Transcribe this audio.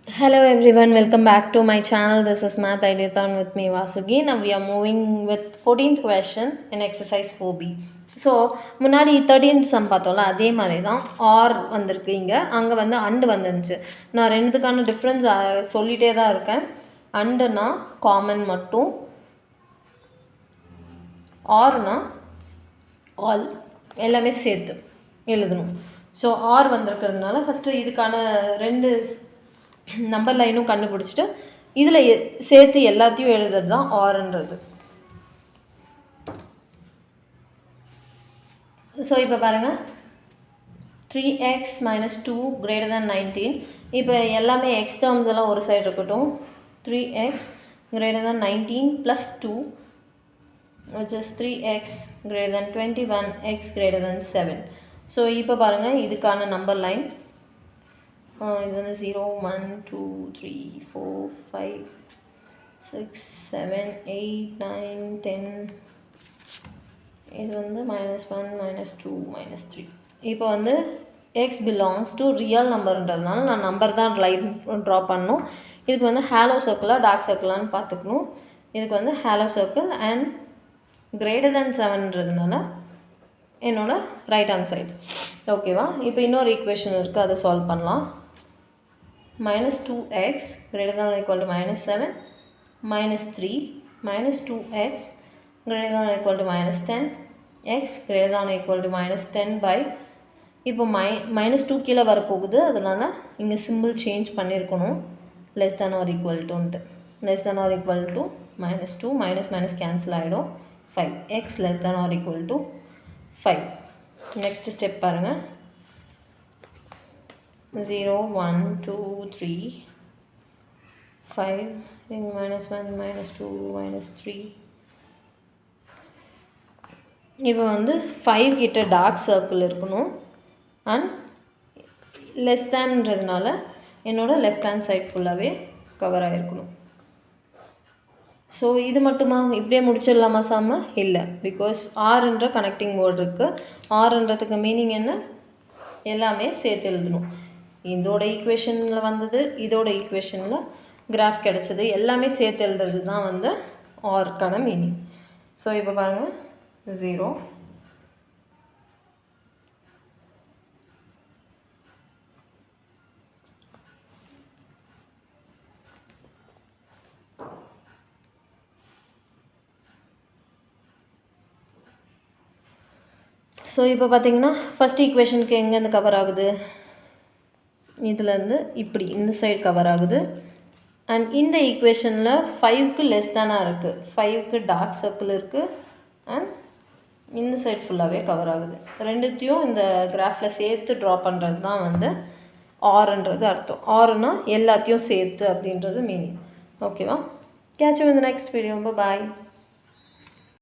Hello everyone, welcome back to my channel. This is Math Ideathon with me Vasugi. Now we are moving with 14th question in exercise 4B. So முன்னாடி 13th some பார்த்தோம்ல அதே மாதிரி தான் R வந்திருக்கு இங்கே, அங்கே வந்து and வந்துருந்துச்சு. நான் ரெண்டுத்துக்கான டிஃப்ரென்ஸ் சொல்லிகிட்டே தான் இருக்கேன். அண்டுனா காமன் மட்டும், ஆர்னா ஆல் எல்லாமே சேர்த்து எழுதணும். ஸோ ஆர் வந்திருக்கிறதுனால ஃபஸ்ட்டு இதுக்கான ரெண்டு நம்பர் லைனும் கண்டுபிடிச்சிட்டு இதில் சேர்த்து எல்லாத்தையும் எழுதுறது தான் ஆர்ன்றது. ஸோ இப்போ பாருங்கள், 3x - 2 > 19. இப்போ எல்லாமே எக்ஸ் டேர்ம்ஸ் எல்லாம் ஒரு சைடு இருக்கட்டும். 3x > 19 + 2 which is 3x > 21, x > 7. So இப்போ பாருங்கள், இதுக்கான நம்பர் லைன் இது வந்து 0 1 2 3 4 5 6 7 8 9 10. இது வந்து -1 -2 -3. இப்போ வந்து x belongs to ரியல் நம்பர்ன்றதுனால நான் நம்பர் தான் லைன் ட்ரா பண்ணணும். இதுக்கு வந்து ஹேலோ சர்க்கிளாக டார்க் சர்க்கிளான்னு பார்த்துக்கணும். இதுக்கு வந்து ஹேலோ சர்க்கிள் அண்ட் >7ன்றதுனால என்னோட ரைட் ஹேண்ட் சைடு. ஓகேவா? இப்போ இன்னொரு ஈக்குவேஷன் இருக்குது, அதை சால்வ் பண்ணலாம். -2x > -7 -3 -2x > -10 x > -10 இப்போ -2 கீழே வரப்போகுது, அதனால் இங்கே சிம்பிள் சேஞ்ச் பண்ணியிருக்கணும். லெஸ் தேன் ஆர் ஈக்குவல்ட்டுன்ட்டு. Less than or equal to -2 minus cancel ஆகிடும். 5 x less than or equal to 5. Next step பாருங்கள். 0 1 2 3 5 -1 -2 -3. இப்போ வந்து 5 கிட்ட டார்க் சர்க்கிள் இருக்கணும் அண்ட் லெஸ் தேன்ன்றதுனால என்னோடய லெஃப்ட் ஹேண்ட் சைட் ஃபுல்லாகவே கவர் ஆகிருக்கணும். ஸோ இது மட்டுமா, இப்படியே முடிச்சிடலாமா சாம? இல்லை, பிகாஸ் ஆர்ன்ற கனெக்டிங் வேர்டு இருக்குது. ஆர்ன்றதுக்கு மீனிங் என்ன? எல்லாமே சேர்த்து எழுதணும். இதோட ஈக்குவேஷனில் வந்தது, இதோட ஈக்குவேஷனில் கிராஃப் கிடச்சிது, எல்லாமே சேர்த்து எழுதுறது தான் வந்து ஆர்க்கான மீனிங். ஸோ இப்போ பாருங்கள், 0 ஸோ இப்போ பார்த்தீங்கன்னா ஃபஸ்ட் ஈக்குவேஷனுக்கு எங்கேருந்து கவர் ஆகுது? இதுலேருந்து இப்படி இந்த சைடு கவர் ஆகுது. அண்ட் இந்த ஈக்குவேஷனில் 5க்கு லெஸ் தானாக இருக்குது, 5க்கு டார்க் சர்க்கிள் இருக்குது அண்ட் இந்த சைடு ஃபுல்லாகவே கவர் ஆகுது. ரெண்டுத்தையும் இந்த கிராஃபில் சேர்த்து ட்ரா பண்ணுறது தான் வந்து ஆர்ன்றது அர்த்தம். ஆர்னா எல்லாத்தையும் சேர்த்து அப்படின்றது மீனிங். ஓகேவா? Catch you in the next video. Bye.